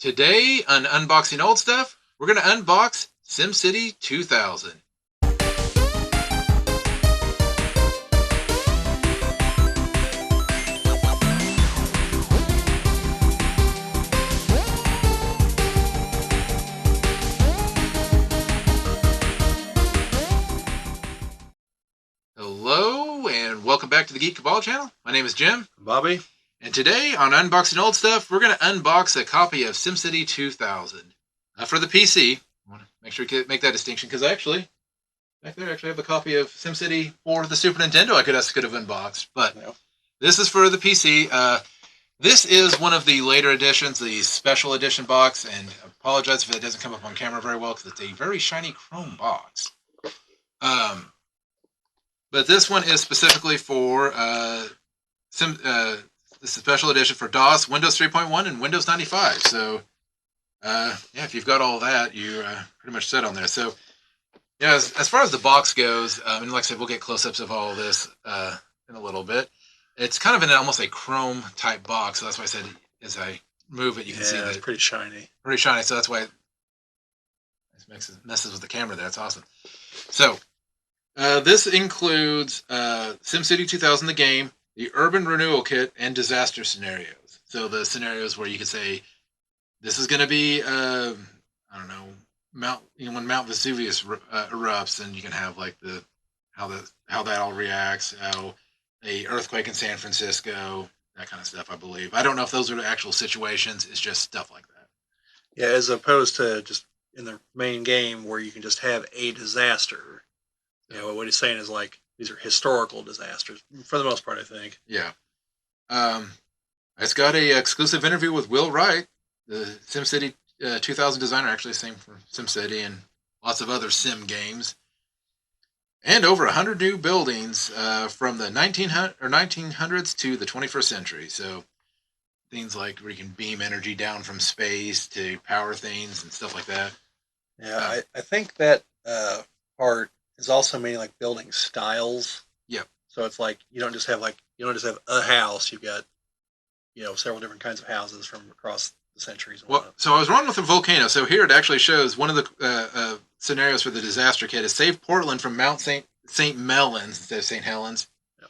Today on Unboxing Old Stuff, we're going to unbox SimCity 2000. Hello and welcome back to the Geek Cabal channel. My name is Jim. Bobby. And today on Unboxing Old Stuff, we're going to unbox a copy of SimCity 2000 for the PC. I want to make sure you make that distinction because back there, I actually have a copy of SimCity for the Super Nintendo I could have unboxed. But this is for the PC. This is one of the later editions, the special edition box, and I apologize if it doesn't come up on camera very well because it's a very shiny chrome box. But this one is specifically for this is a special edition for DOS, Windows 3.1, and Windows 95. So, if you've got all that, you're pretty much set on there. So, as far as the box goes, and like I said, we'll get close-ups of all of this in a little bit. It's kind of in almost a chrome type box, so that's why I said as I move it, you can see that it's pretty shiny. Pretty shiny, so that's why it messes with the camera there. It's awesome. So, this includes SimCity 2000, the game, the Urban Renewal Kit, and disaster scenarios. So the scenarios where you could say, this is going to be, I don't know, when Mount Vesuvius erupts, and you can have like how that all reacts, how a earthquake in San Francisco, that kind of stuff, I believe. I don't know if those are the actual situations. It's just stuff like that. Yeah, as opposed to just in the main game where you can just have a disaster. You know, what he's saying is like, these are historical disasters, for the most part, I think. Yeah. It's got a exclusive interview with Will Wright, the SimCity 2000 designer, actually the same for SimCity and lots of other sim games. And over 100 new buildings from the 1900s to the 21st century. So things like where you can beam energy down from space to power things and stuff like that. Yeah, I think that part is also meaning like building styles. Yep. So it's like you don't just have a house. You've got several different kinds of houses from across the centuries. Well, so I was wrong with the volcano. So here it actually shows one of the scenarios for the disaster kit is save Portland from Mount St. Mellons instead of St. Helens. Yeah.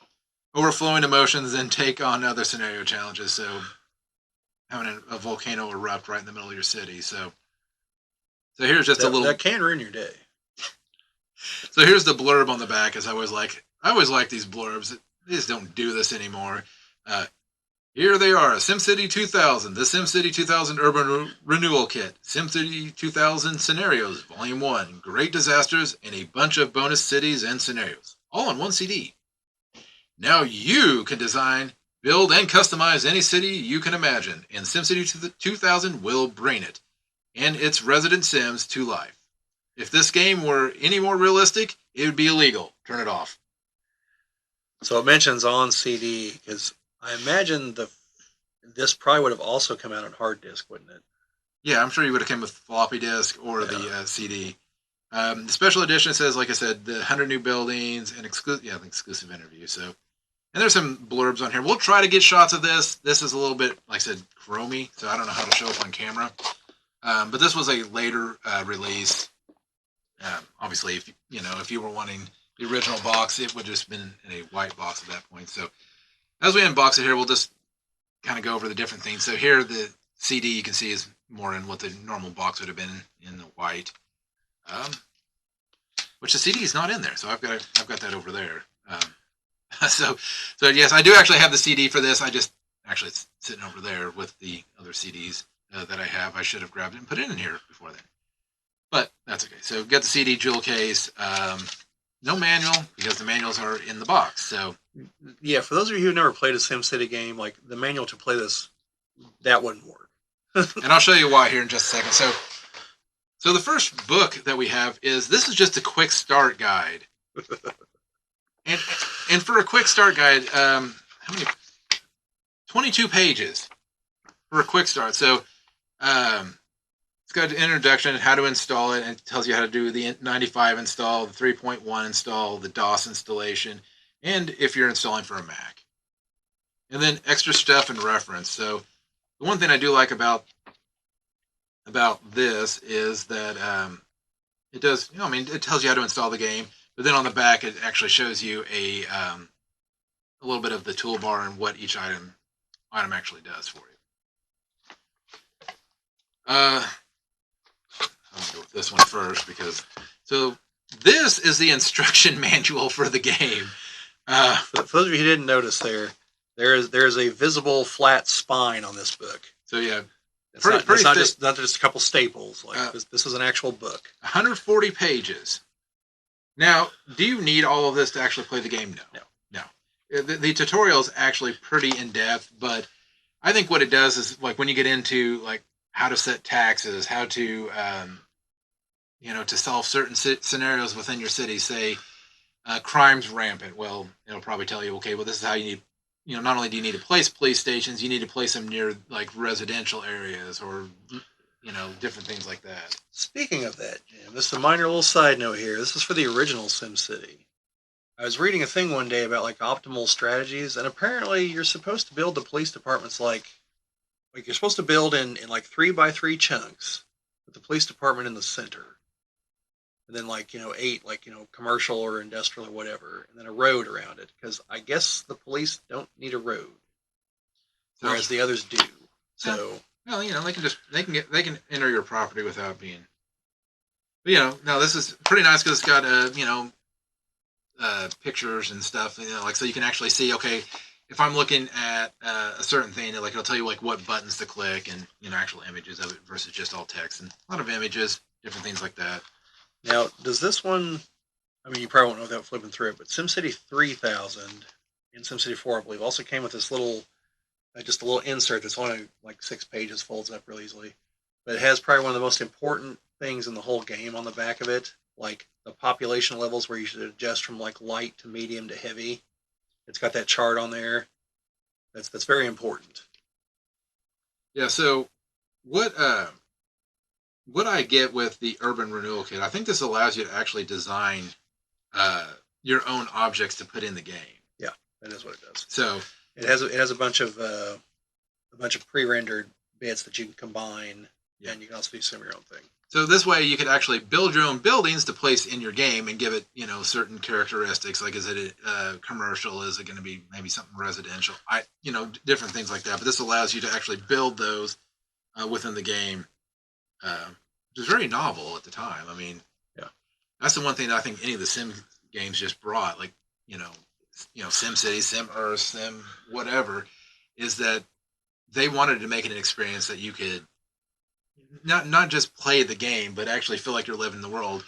Overflowing emotions and take on other scenario challenges. So having a volcano erupt right in the middle of your city. So here's just a little that can ruin your day. So here's the blurb on the back. As I always like these blurbs. They just don't do this anymore. Here they are, SimCity 2000, the SimCity 2000 Urban Renewal Kit, SimCity 2000 Scenarios, Volume 1, Great Disasters, and a bunch of bonus cities and scenarios, all on one CD. Now you can design, build, and customize any city you can imagine, and SimCity 2000 will bring it, and its resident Sims to life. If this game were any more realistic, it would be illegal. Turn it off. So it mentions on CD, because I imagine this probably would have also come out on hard disk, wouldn't it? Yeah, I'm sure you would have come with floppy disk or the CD. The special edition says, like I said, the 100 new buildings and exclusive interview. So, and there's some blurbs on here. We'll try to get shots of this. This is a little bit, like I said, chromey, so I don't know how to show up on camera. But this was a later release. Obviously, if you were wanting the original box, it would have just been in a white box at that point. So, as we unbox it here, we'll just kind of go over the different things. So here, the CD you can see is more in what the normal box would have been in the white, which the CD is not in there. So I've got that over there. So yes, I do actually have the CD for this. It's sitting over there with the other CDs that I have. I should have grabbed it and put it in here before then, but that's okay. So we've got the CD jewel case. No manual because the manuals are in the box. So yeah, for those of you who've never played a SimCity game, like the manual to play this, that wouldn't work. And I'll show you why here in just a second. So the first book that we have this is just a quick start guide. and for a quick start guide, how many? 22 pages for a quick start. So it's got an introduction, how to install it, and it tells you how to do the 95 install, the 3.1 install, the DOS installation, and if you're installing for a Mac. And then extra stuff and reference. So the one thing I do like about about this is that it does. I mean, it tells you how to install the game, but then on the back it actually shows you a little bit of the toolbar and what each item actually does for you. I'll go with this one first because this is the instruction manual for the game. For those of you who didn't notice, there is a visible flat spine on this book. So yeah, it's not just a couple staples. Like this is an actual book. 140 pages. Now, do you need all of this to actually play the game? No. The tutorial is actually pretty in depth, but I think what it does is like when you get into like how to set taxes, how to to solve certain scenarios within your city. Say crime's rampant. Well, it'll probably tell you, okay, well, this is how you need. Not only do you need to place police stations, you need to place them near like residential areas or different things like that. Speaking of that, Jim, this is a minor little side note here. This is for the original SimCity. I was reading a thing one day about like optimal strategies, and apparently you're supposed to build the police departments like you're supposed to build in like 3x3 chunks with the police department in the center. And then 8 commercial or industrial or whatever, and then a road around it, because I guess the police don't need a road, whereas the others do. So well, they can enter your property without being. But now this is pretty nice because it's got pictures and stuff. So you can actually see. Okay, if I'm looking at a certain thing, it'll tell you like what buttons to click and actual images of it versus just all text and a lot of images, different things like that. Now, does this one, I mean, you probably won't know without flipping through it, but SimCity 3000 and SimCity 4, I believe, also came with this little, just a little insert that's only like 6 pages, folds up real easily. But it has probably one of the most important things in the whole game on the back of it, like the population levels where you should adjust from like light to medium to heavy. It's got that chart on there. That's very important. Yeah, so what I get with the Urban Renewal Kit, I think this allows you to actually design your own objects to put in the game. Yeah, that is what it does. So it has a bunch of pre-rendered bits that you can combine, and you can also do some of your own thing. So this way, you could actually build your own buildings to place in your game and give it certain characteristics. Like, is it commercial? Is it going to be maybe something residential? Different things like that. But this allows you to actually build those within the game. Which is very novel at the time. I mean, yeah, that's the one thing that I think any of the Sim games just brought, like SimCity, Sim Earth, Sim whatever, is that they wanted to make it an experience that you could not just play the game, but actually feel like you're living the world.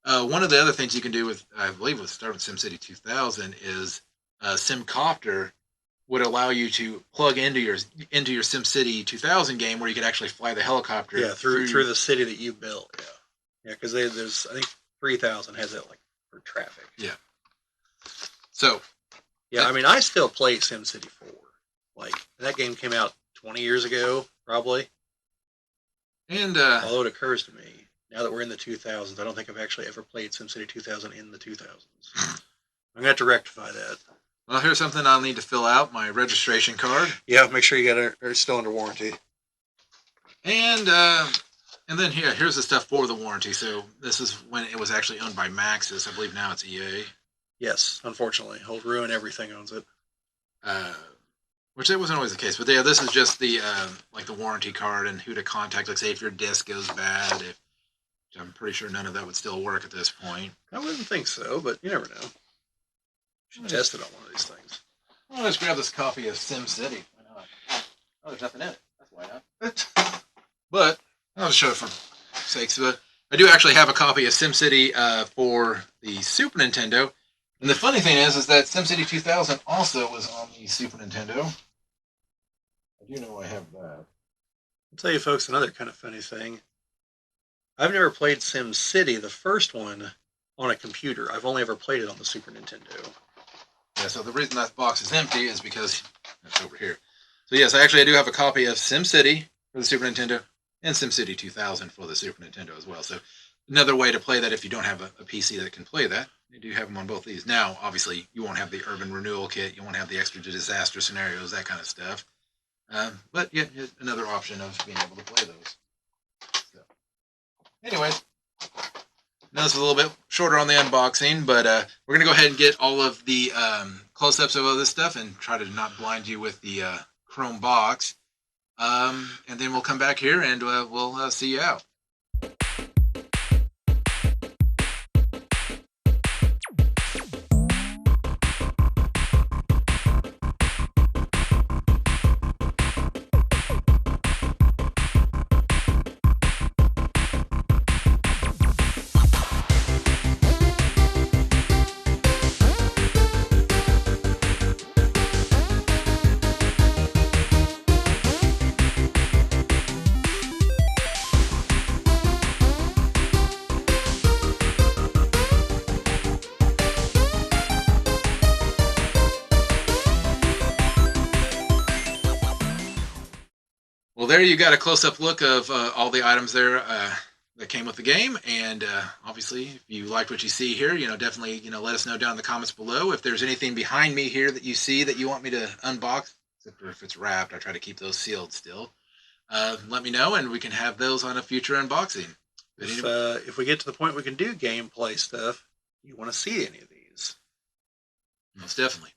One of the other things you can do with, I believe, with start with SimCity 2000 is SimCopter would allow you to plug into your SimCity 2000 game where you could actually fly the helicopter. Yeah, through the city that you built. Yeah, because there's I think 3000 has it like for traffic. Yeah. So. Yeah, I mean, I still play SimCity 4. Like that game came out 20 years ago, probably. And although it occurs to me now that we're in the 2000s, I don't think I've actually ever played SimCity 2000 in the 2000s. I'm gonna have to rectify that. Well, here's something I'll need to fill out, my registration card. Yeah, make sure you got it. It's still under warranty. And then here's the stuff for the warranty. So this is when it was actually owned by Maxis. I believe now it's EA. Yes, unfortunately. Old Ruin Everything owns it. Which it wasn't always the case. But yeah, this is just the like the warranty card and who to contact. Like say if your disc goes bad, I'm pretty sure none of that would still work at this point. I wouldn't think so, but you never know. Should test it on one of these things. Well, let's grab this copy of SimCity. Why not? Oh, there's nothing in it. That's why not. But I'll just show it for sakes. But I do actually have a copy of SimCity for the Super Nintendo. And the funny thing is that SimCity 2000 also was on the Super Nintendo. I do know I have that. I'll tell you, folks, another kind of funny thing. I've never played SimCity, the first one, on a computer. I've only ever played it on the Super Nintendo. Yeah, so the reason that box is empty is because it's over here. So yes, I do have a copy of SimCity for the Super Nintendo and SimCity 2000 for the Super Nintendo as well. So another way to play that if you don't have a PC that can play that, you do have them on both these. Now, obviously, you won't have the Urban Renewal Kit, you won't have the extra disaster scenarios, that kind of stuff. But yeah, another option of being able to play those. anyways, now this is a little bit shorter on the unboxing, but we're gonna go ahead and get all of the close-ups of all this stuff and try to not blind you with the chrome box. And then we'll come back here and we'll see you out. Well, there you got a close-up look of all the items there that came with the game, and obviously, if you liked what you see here, definitely, let us know down in the comments below. If there's anything behind me here that you see that you want me to unbox, except for if it's wrapped, I try to keep those sealed still. Let me know, and we can have those on a future unboxing. But anyway, If we get to the point we can do gameplay stuff, you want to see any of these. most definitely.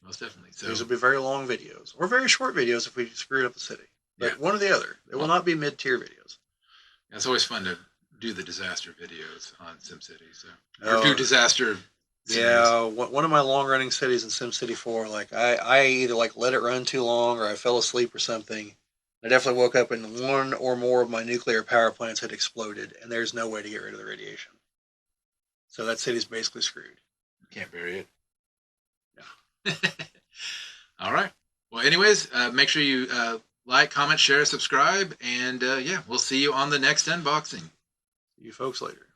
So These will be very long videos, or very short videos if we screwed up the city. But one or the other. They will not be mid-tier videos. It's always fun to do the disaster videos on SimCity. So or do disaster. Yeah, one of my long-running cities in SimCity 4, like I either let it run too long or I fell asleep or something. I definitely woke up and one or more of my nuclear power plants had exploded, and there's no way to get rid of the radiation. So that city's basically screwed. Can't bury it. Yeah. All right. Well, anyways, make sure you like, comment, share, subscribe, and yeah, we'll see you on the next unboxing. See you folks later.